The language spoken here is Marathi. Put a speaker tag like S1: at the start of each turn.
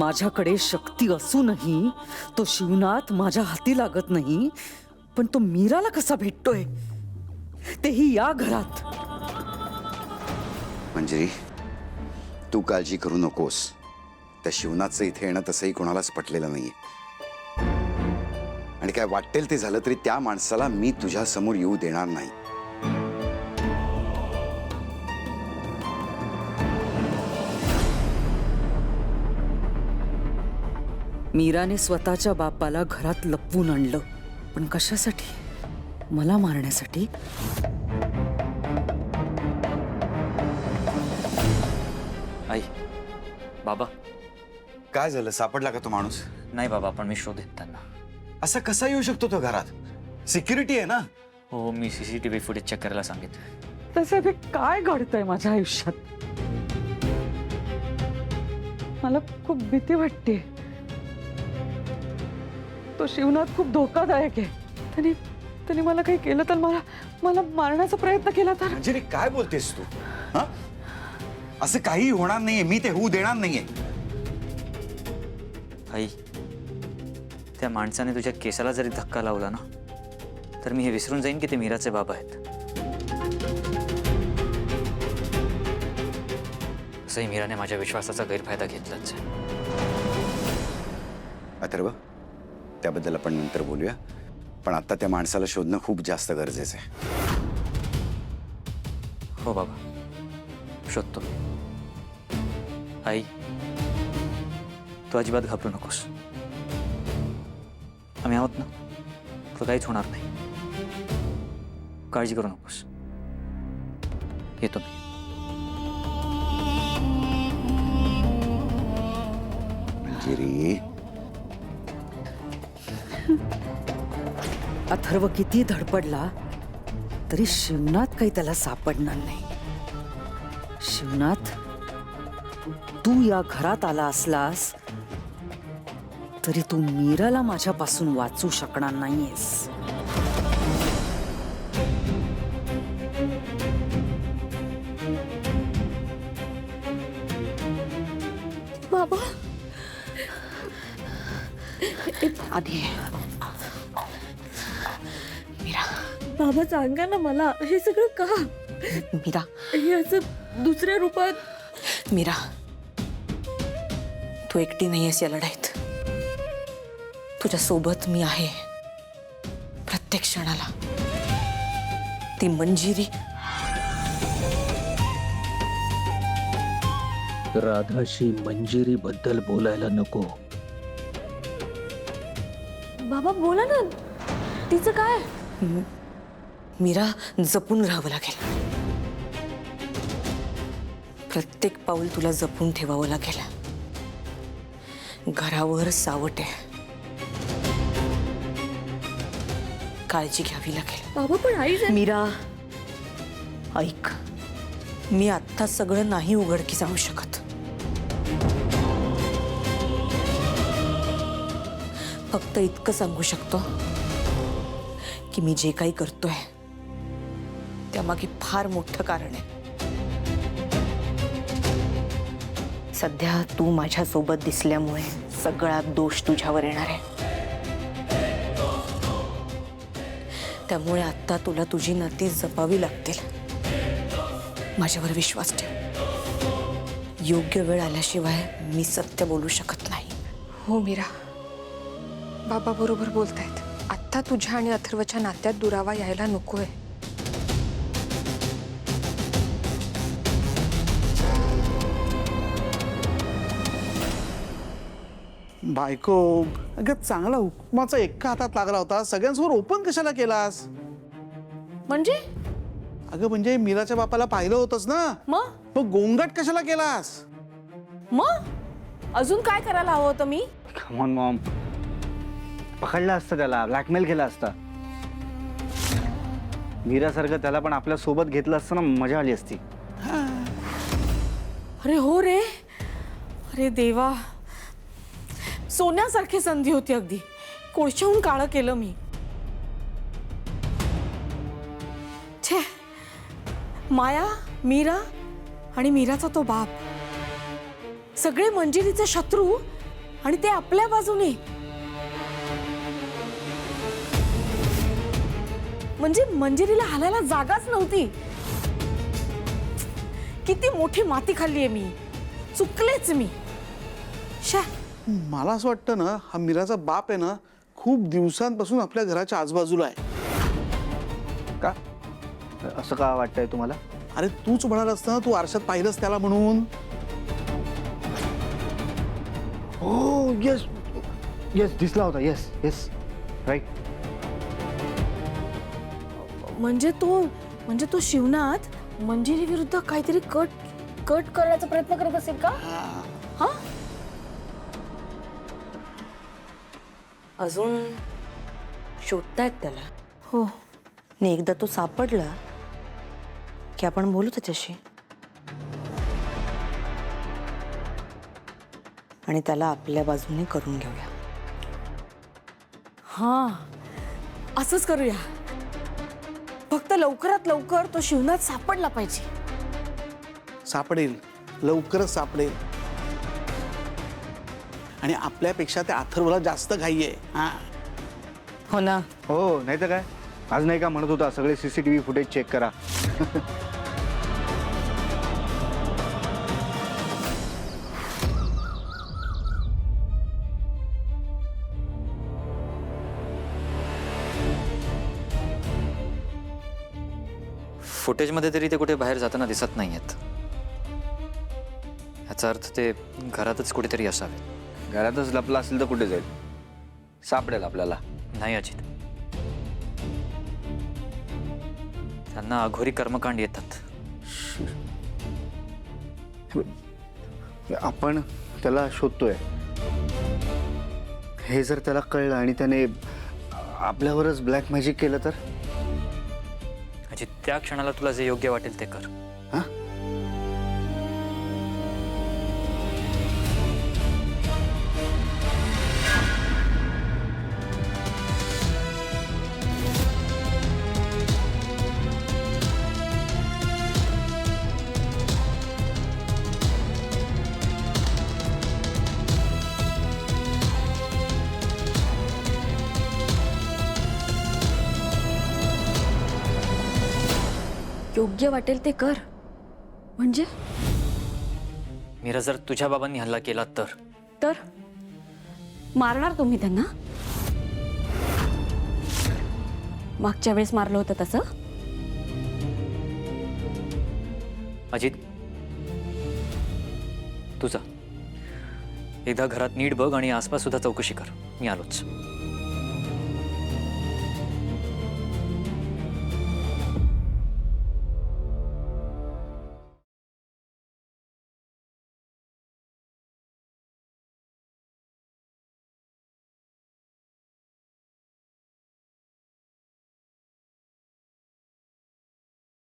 S1: माझ्याकडे शक्ती असूनही तो शिवनाथ माझ्या हाती लागत नाही, पण तो मीराला कसा भेटतोय, तेही या घरात.
S2: मंजिरी, तू काळजी करू नकोस. त्या शिवनाथचं इथे येणं तसंही कोणालाच पटलेलं नाहीये. आणि काय वाटेल ते झालं तरी त्या माणसाला मी तुझ्या समोर येऊ देणार नाही.
S1: मीराने स्वतःच्या बापाला घरात लपवून आणलं, पण कशासाठी? मला मारण्यासाठी.
S3: आई, बाबा.
S2: काय झालं? सापडला का तो माणूस?
S3: नाही बाबा, पण मी शोधेन त्यांना.
S2: असा कसा येऊ शकतो तो घरात? सिक्युरिटी आहे ना.
S3: हो, मी CCTV फुटेज चेक करायला सांगितलं.
S1: तसं हे काय घडतंय माझ्या आयुष्यात? मला खूप भीती वाटते. तो शिवनाथ खूप धोकादायक आहे. त्याने मला काही केलं तर मला मारण्याचा प्रयत्न केला तर.
S2: मंजिरी, काय बोलतेस तू? हा? असं काही होणार नाहीये. मी ते होऊ देणार नाहीये.
S3: आई, त्या माणसाने तुझ्या केसाला जरी धक्का लावला ना, तर मी हे विसरून जाईन की ते मीराचे बाबा आहेत. तसंही मीराने माझ्या विश्वासाचा गैरफायदा घेतलाच आहे.
S2: अथर्व, त्याबद्दल आपण नंतर बोलूया. पण आता त्या माणसाला शोधणं खूप जास्त गरजेचं आहे.
S3: हो बाबा, शोधतो. आई, तू अजिबात घाबरू नकोस. आम्ही आहोत ना, तुला काहीच होणार नाही. काळजी करू नकोस. येतो मी.
S2: मंजिरी,
S1: अथर्व किती धडपडला तरी शिवनाथ काही त्याला सापडणार नाही. शिवनाथ, तू या घरात आला असलास तरी तू मीराला माझ्यापासून वाचू शकणार नाहीयेस.
S4: बाबा, आधी मीरा. बाबा सांगा ना मला, हे सगळं का? मीरा, हे असं दुसऱ्या रूपात. मीरा, तू एकटी नाहीयेस या लढाईत. तुझ्या सोबत मी आहे प्रत्येक क्षणाला. ती मंजिरी.
S5: राधाशी मंजिरी बद्दल बोलायला नको.
S4: बाबा बोला ना, तिचं काय? मीरा, जपून राहावं लागेल. प्रत्येक पाऊल तुला जपून ठेवावं लागेल. घरावर सावट आहे, काळजी घ्यावी लागेल. बाबा पण आई. मीरा ऐक, मी आत्ता सगळं नाही उघडकीस जाऊ शकत. फक्त इतकं सांगू शकतो की मी जे काही करतोय त्यामागे फार मोठं कारण आहे. सध्या तू माझ्या सोबत दिसल्यामुळे सगळा दोष तुझ्यावर येणार आहे. त्यामुळे आता तुला तुझी नाती जपावी लागतील. माझ्यावर विश्वास ठेव. योग्य वेळ आल्याशिवाय मी सत्य बोलू शकत नाही.
S6: हो मीरा, बाबा बरोबर बोलतायत. आत्ता तुझ्या आणि अथर्वच्या नात्यात दुरावा यायला नकोय.
S7: बायको, अगं चांगला हुकमाचा एका हातात लागला होता, सगळ्यांसमोर ओपन कशाला केलास?
S4: म्हणजे?
S7: अगं म्हणजे मीराच्या बापाला पाहिलं होतंस ना, मग गोंगाट कशाला केलास?
S4: मग अजून काय करायला हवं होतं मी?
S5: कम ऑन मॉम, पकडलं असतं त्याला, ब्लॅकमेल केलं असतं. मीरासारखं त्याला पण आपल्या सोबत घेतलं असतं ना, मजा आली असती.
S4: अरे हो रे, अरे देवा, सोन्यासारखी संधी होती. अगदी कोळशाहून काळं केलं मी. छे, माया, मीरा आणि मीराचा तो बाप, सगळे मंजिरीचे शत्रू आणि ते आपल्या बाजूने. म्हणजे मंजिरीला हालायला जागाच नव्हती. किती मोठी माती खाल्लीये मी. चुकलेच मी. शा.
S7: मला असं वाटतं ना, हा मीराचा बाप आहे ना, खूप दिवसांपासून आपल्या घराच्या आजूबाजूला आहे.
S5: का असं का वाटतंय तुम्हाला?
S7: अरे तूच म्हणाल असतं ना, तू आरशात पाहिलंस त्याला म्हणून.
S5: हो येस येस, दिसला होता. Yes yes, right.
S4: म्हणजे तो शिवनाथ मंजिरी विरुद्ध काहीतरी कट करण्याचा प्रयत्न करत असेल का? हा? अजून शोधतायत त्याला. हो. आणि एकदा तो सापडला की आपण बोलू त्याच्याशी आणि त्याला आपल्या बाजूने करून घेऊया. हा, असंच करूया. फक्त लवकरात लवकर तो शिवनाथ सापडला पाहिजे.
S7: सापडेल, लवकरच सापडेल. आणि आपल्यापेक्षा त्या अथर्वला जास्त घाई आहे. हा,
S4: हो ना.
S5: हो, नाही तर काय. आज नाही का म्हणत होता सगळे CCTV फुटेज चेक करा.
S3: फुटेजमध्ये तरी ते कुठे बाहेर जाताना दिसत नाही आहेत. याचा अर्थ ते घरातच कुठेतरी असावे.
S2: घरातच लपला असेल तर कुठे जाईल? सापडेल आपल्याला.
S3: नाही अजित, त्यांना अघोरी कर्मकांड येतात.
S5: आपण त्याला शोधतोय. हे जर त्याला कळलं आणि त्याने आपल्यावरच ब्लॅक मॅजिक केलं तर?
S3: अजित, त्या क्षणाला तुला जे योग्य वाटेल ते कर.
S5: हा?
S4: योग्य वाटेल ते कर. म्हणजे
S3: मीरा, जर तुझ्या बाबांनी हल्ला केला तर
S4: मारणार तुम्ही त्यांना? मागच्या वेळेस मारलं होतं तसं?
S3: अजित, तुझा एकदा घरात नीट बघ आणि आसपास सुद्धा चौकशी कर. मी आलोच.